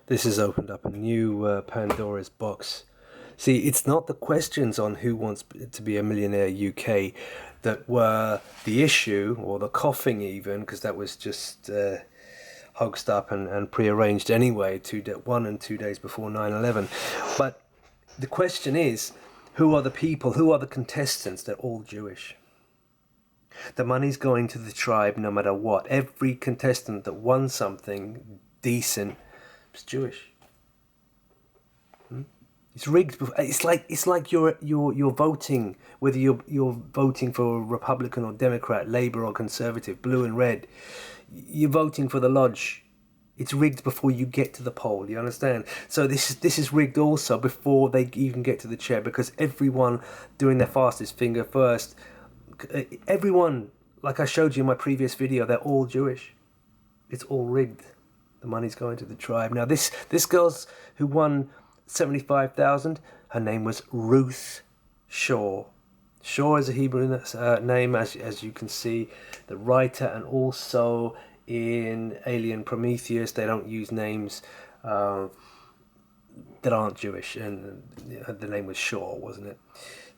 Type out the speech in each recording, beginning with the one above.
This has opened up a new Pandora's box. See, it's not the questions on Who Wants to Be a Millionaire UK that were the issue, or the coughing even, because that was just hoaxed up and prearranged anyway, 1 and 2 days before 9/11. But the question is, who are the people, who are the contestants? They're all Jewish. The money's going to the tribe no matter what. Every contestant that won something decent was Jewish. It's rigged. It's like you're voting, whether you're voting for a Republican or Democrat, Labour or Conservative, blue and red. You're voting for the lodge. It's rigged before you get to the poll. You understand? So this is rigged also before they even get to the chair, because everyone doing their fastest finger first. Everyone, like I showed you in my previous video, they're all Jewish. It's all rigged. The money's going to the tribe. Now this girl's who won 75,000. Her name was Ruth Shaw. Shaw is a Hebrew name, as you can see. The writer, and also in Alien Prometheus, they don't use names that aren't Jewish, and the name was Shaw, wasn't it?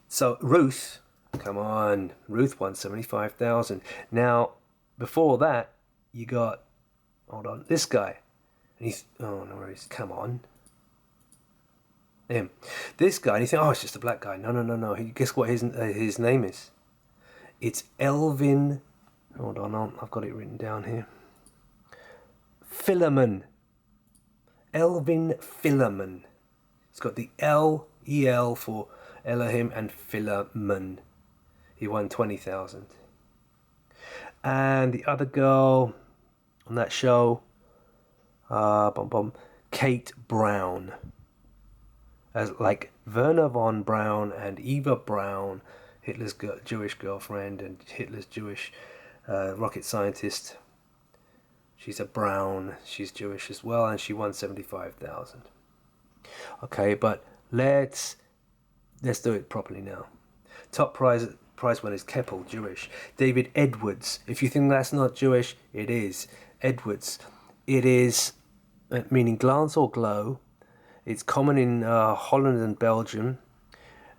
So Ruth, come on, Ruth won 75,000. Now, before that, you got, hold on, this guy, and he's, oh no worries, come on. Him. This guy, and you think, oh, it's just a black guy. No. Guess what his name is? It's Elvin. Hold on, I've got it written down here. Philemon. Elvin Philemon. It's got the L-E-L for Elohim and Philemon. He won 20,000. And the other girl on that show, Kate Brown. As like Werner von Braun and Eva Braun, Hitler's Jewish girlfriend and Hitler's Jewish rocket scientist. She's a Braun, she's Jewish as well, and she won 75,000. Okay, but let's do it properly now. Top prize winner is Keppel, Jewish. David Edwards. If you think that's not Jewish, it is. Edwards. It is meaning glance or glow. It's common in Holland and Belgium,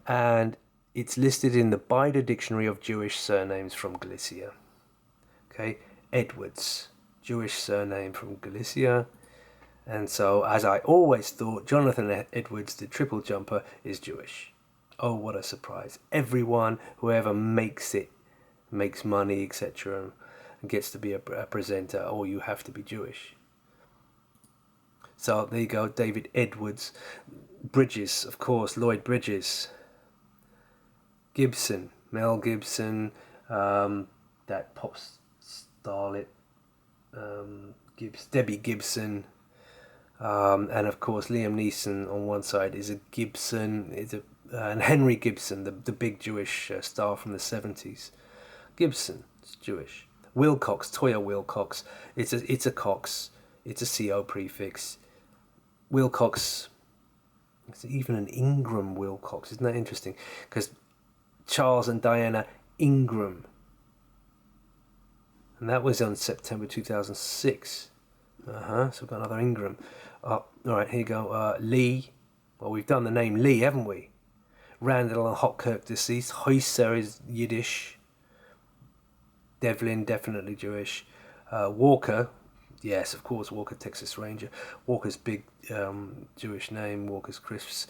and it's listed in the Beide Dictionary of Jewish Surnames from Galicia. Okay, Edwards, Jewish surname from Galicia. And so, as I always thought, Jonathan Edwards, the triple jumper, is Jewish. Oh, what a surprise. Everyone, whoever makes it, makes money, etc., and gets to be a presenter, or you have to be Jewish. So there you go, David Edwards. Bridges, of course, Lloyd Bridges. Gibson, Mel Gibson, that pop starlet, Debbie Gibson, and of course Liam Neeson on one side is a Gibson, and Henry Gibson, the big Jewish star from the 70s. Gibson, it's Jewish. Wilcox, Toya Wilcox, it's a Cox, it's a CO prefix. Wilcox, it's even an Ingram Wilcox. Isn't that interesting? Because Charles and Diana Ingram, and that was on September 2006. So we've got another Ingram. All right, here you go. Lee. Well, we've done the name Lee, haven't we? Randall and Hotkirk, deceased. Heusser is Yiddish. Devlin, definitely Jewish. Walker. Yes, of course, Walker, Texas Ranger. Walker's big Jewish name, Walker's Crisps.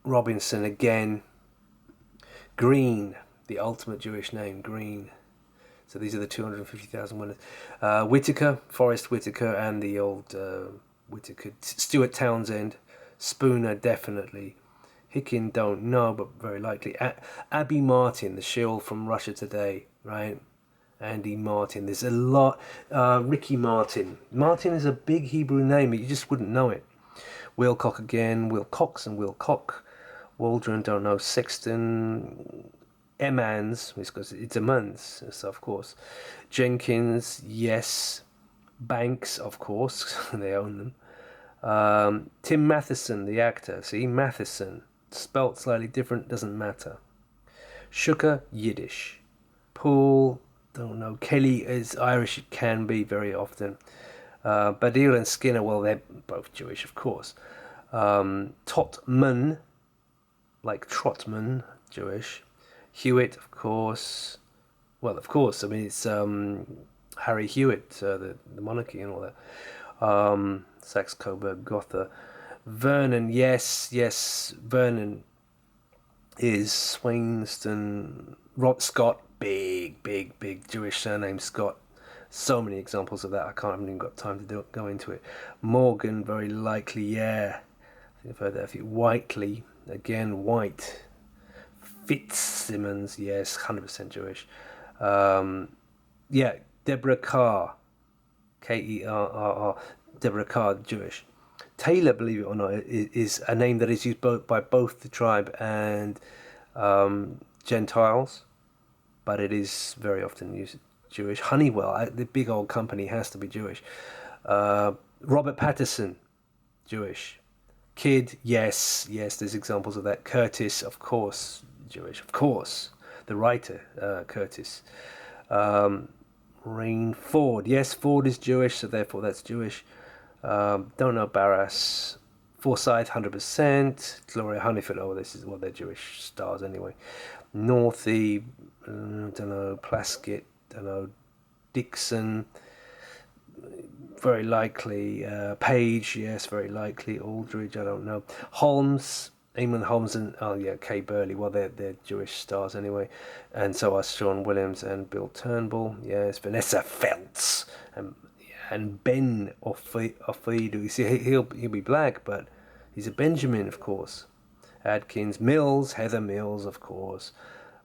Robinson again. Green, the ultimate Jewish name, Green. So these are the 250,000 winners. Whitaker, Forrest Whitaker, and the old Whitaker. Stuart Townsend. Spooner, definitely. Hickin, don't know, but very likely. Abby Martin, the shill from Russia Today, right? Andy Martin. There's a lot. Ricky Martin. Martin is a big Hebrew name, but you just wouldn't know it. Wilcock again. Wilcox and Wilcock. Waldron, don't know. Sexton. Emmans, because it's a Mans, so of course. Jenkins, yes. Banks, of course. They own them. Tim Matheson, the actor. See, Matheson. Spelt slightly different, doesn't matter. Shuker, Yiddish. Poole, don't know. Kelly is Irish. It can be very often. Baddiel and Skinner, well, they're both Jewish, of course. Totman, like Trotman, Jewish. Hewitt, of course. Well, of course. I mean, it's Harry Hewitt, the monarchy and all that. Saxe Coburg Gotha. Vernon, yes. Vernon is Swainston. Rob Scott, big Jewish surname, Scott. So many examples of that. I haven't even got time to go into it. Morgan, very likely, yeah. I think I've heard that a few. Whiteley, again, White. Fitzsimmons, yes, 100% Jewish. Yeah, Deborah Carr, Kerrr. Deborah Carr, Jewish. Taylor, believe it or not, is a name that is used by both the tribe and Gentiles, but it is very often used Jewish. Honeywell, the big old company, has to be Jewish. Robert Patterson, Jewish. Kidd, yes, there's examples of that. Curtis, of course, Jewish, of course. The writer, Curtis. Rain Ford, yes, Ford is Jewish, so therefore that's Jewish. Don't know Barras. Forsyth, 100%. Gloria Honeyfield, they're Jewish stars anyway. Northey, don't know. Plaskett, don't know. Dixon, very likely. Page, yes, very likely. Aldridge, I don't know. Holmes, Eamon Holmes, and Kay Burley. Well, they're Jewish stars anyway, and so are Sean Williams and Bill Turnbull. Yes, Vanessa Feltz and Ben Ofidu. You see, he'll be black, but he's a Benjamin, of course. Adkins, Mills, Heather Mills, of course.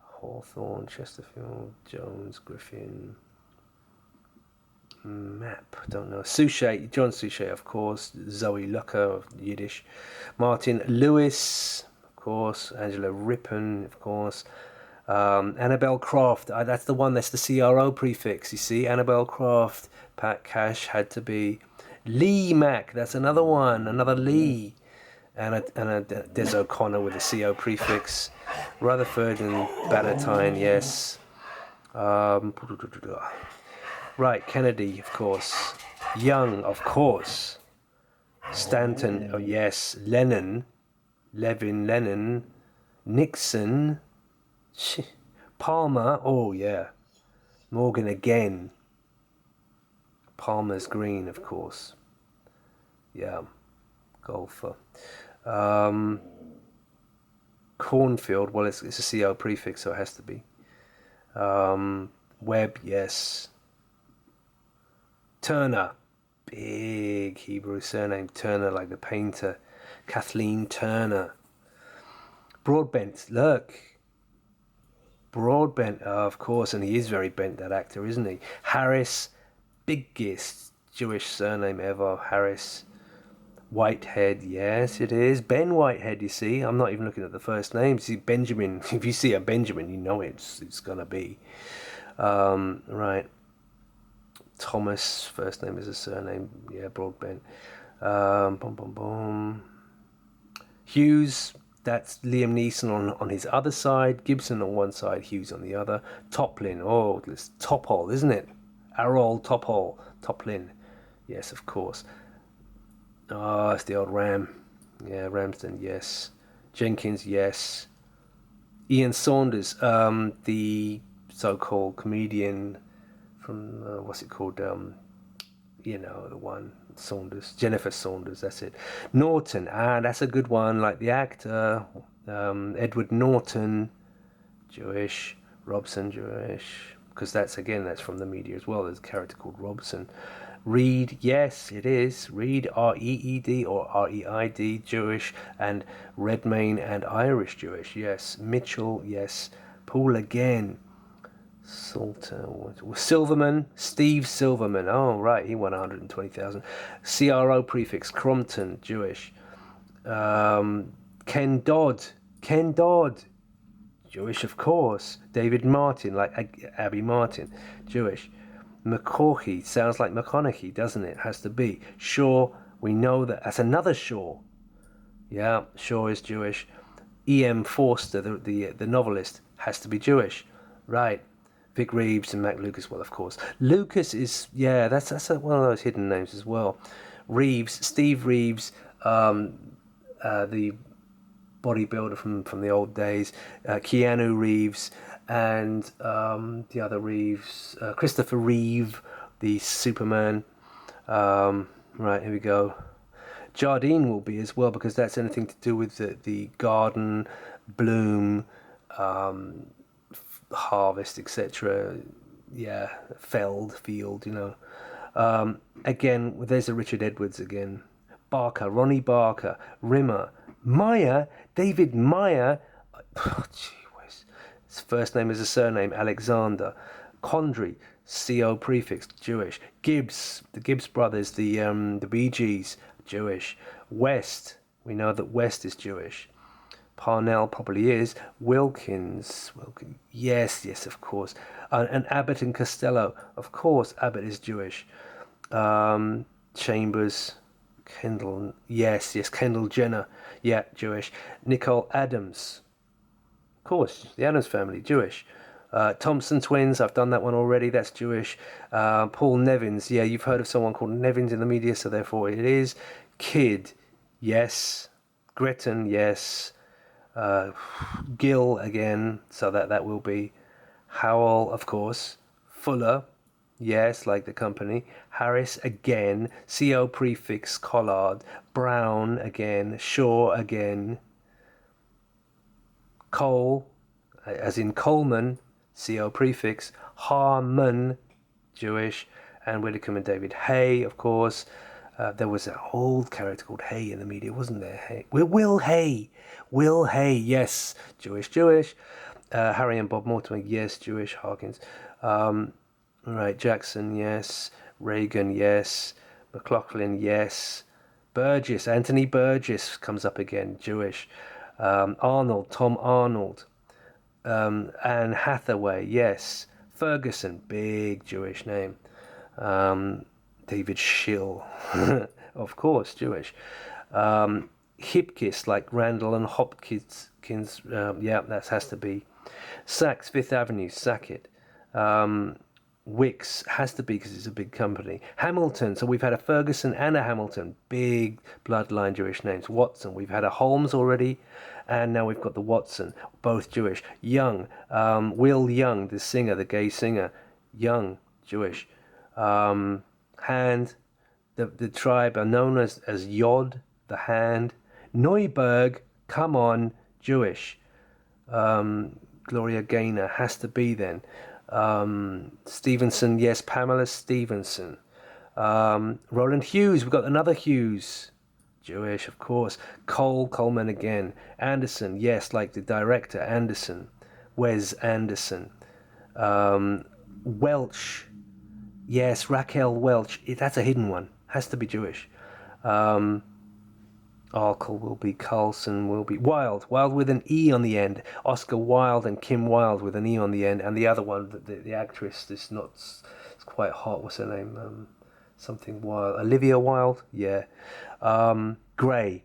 Hawthorne, Chesterfield, Jones, Griffin. Map, don't know. Suchet, John Suchet, of course. Zoe Lucker, Yiddish. Martin Lewis, of course. Angela Rippon, of course. Annabelle Croft, that's the one, that's the CRO prefix, you see. Annabelle Croft. Pat Cash had to be. Lee Mack, that's another one, another Lee. And a Des O'Connor with a CO prefix. Rutherford and Bannatyne, yes. Right, Kennedy, of course. Young, of course. Stanton, oh yes. Lennon, Nixon. Palmer, oh yeah. Morgan again. Palmer's Green, of course. Yeah, golfer. Cornfield, well, it's a CO prefix, so it has to be. Webb, yes. Turner, big Hebrew surname, Turner, like the painter. Kathleen Turner. Broadbent, look. Broadbent, of course, and he is very bent, that actor, isn't he? Harris, biggest Jewish surname ever, Harris. Whitehead, yes, it is. Ben Whitehead, you see. I'm not even looking at the first name. See, Benjamin, if you see a Benjamin, you know it's going to be. Right. Thomas, first name is a surname. Yeah, Broadbent. Hughes, that's Liam Neeson on his other side. Gibson on one side, Hughes on the other. Toplin, oh, it's Tophole, isn't it? Errol Tophole, Toplin. Yes, of course. Oh, it's the old Ram. Yeah, Ramsden, yes. Jenkins, yes. Ian Saunders, the so-called comedian from, what's it called? The one, Saunders. Jennifer Saunders, that's it. Norton, that's a good one, like the actor. Edward Norton, Jewish. Robson, Jewish. Because that's from the media as well. There's a character called Robson. Reed, yes, it is. Reed, R-E-E-D or R-E-I-D, Jewish. And Redmayne and Irish Jewish, yes. Mitchell, yes. Poole again. Salter, Silverman, Steve Silverman. Oh, right, he won 120,000. CRO prefix, Crompton, Jewish. Ken Dodd, Jewish, of course. David Martin, like Abby Martin, Jewish. McCaughey, sounds like McConaughey, doesn't it? Has to be. Shaw, we know that's another Shaw. Yeah, Shaw is Jewish. E.M. Forster, the novelist, has to be Jewish. Right. Vic Reeves and Mac Lucas, well, of course. Lucas is, yeah, that's one of those hidden names as well. Reeves, Steve Reeves, the bodybuilder from the old days, Keanu Reeves, and the other Reeves, Christopher Reeve, the Superman. Right, here we go. Jardine will be as well, because that's anything to do with the garden, bloom, harvest, etc. Yeah, field, Again, there's a Richard Edwards again. Barker, Ronnie Barker, Rimmer, Meyer, David Meyer. Oh, gee whiz. His first name is a surname, Alexander. Condry, CO prefix, Jewish. Gibbs, the Gibbs brothers, the Bee Gees, Jewish. West, we know that West is Jewish. Parnell probably is. Wilkins, yes, of course. And Abbott and Costello, of course, Abbott is Jewish. Chambers, Kendall, yes, Kendall Jenner, yeah, Jewish. Nicole Adams, of course, the Adams family, Jewish. Thompson twins, I've done that one already, that's Jewish. Paul Nevins, yeah, you've heard of someone called Nevins in the media, so therefore it is. Kidd, yes. Gretton, yes. Gill again, so that will be. Howell, of course. Fuller, yes, like the company. Harris again. CO prefix, Collard. Brown again. Shaw again. Cole, as in Coleman, CO prefix. Harmon, Jewish. And Widdicombe and David Hay, of course. There was an old character called Hay in the media, wasn't there? Hay. Will Hay. Will Hay, yes. Jewish. Harry and Bob Mortimer, yes. Jewish. Harkins. Right, Jackson, yes. Reagan, yes. McLaughlin, yes. Burgess, Anthony Burgess comes up again, Jewish. Arnold, Tom Arnold. Anne Hathaway, yes. Ferguson, big Jewish name. David Schill, of course, Jewish. Hipkiss, like Randall and Hopkins, yeah, that has to be. Saks, Fifth Avenue, Sackett. Wicks has to be because it's a big company. Hamilton, so we've had a Ferguson and a Hamilton, big bloodline Jewish names. Watson, we've had a Holmes already, and now we've got the Watson, both Jewish. Young, Will Young, the singer, the gay singer, Young, Jewish. Hand, the tribe are known as Yod, the Hand. Neuberg, come on, Jewish. Gloria Gaynor has to be then. Stevenson, yes, Pamela Stevenson. Roland Hughes, we've got another Hughes, Jewish, of course. Coleman again. Anderson, yes, like the director, Anderson. Wes Anderson. Welch, yes, Raquel Welch. That's a hidden one. Has to be Jewish. Arkle will be. Carlson will be. Wilde with an E on the end. Oscar Wilde and Kim Wilde with an E on the end. And the other one, the actress, is not. It's quite hot. What's her name? Something Wilde. Olivia Wilde. Yeah. Grey.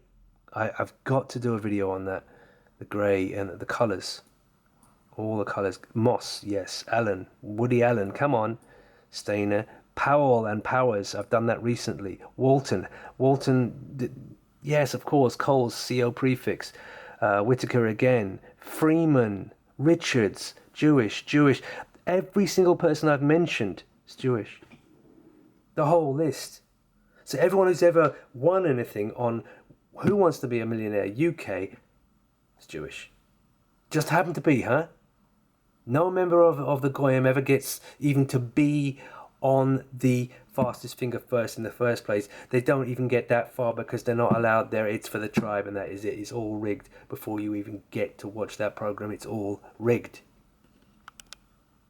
I've got to do a video on that. The grey and the colours. All the colours. Moss. Yes. Allen. Woody Allen. Come on. Stainer. Powell and Powers. I've done that recently. Walton. Yes, of course. Coles, CO prefix. Whitaker again. Freeman. Richards. Jewish. Every single person I've mentioned is Jewish. The whole list. So everyone who's ever won anything on Who Wants to Be a Millionaire UK is Jewish. Just happened to be, huh? No member of the Goyim ever gets even to be on the fastest finger first in the first place. They don't even get that far because they're not allowed there. It's for the tribe and that is it. It's all rigged before you even get to watch that program. It's all rigged.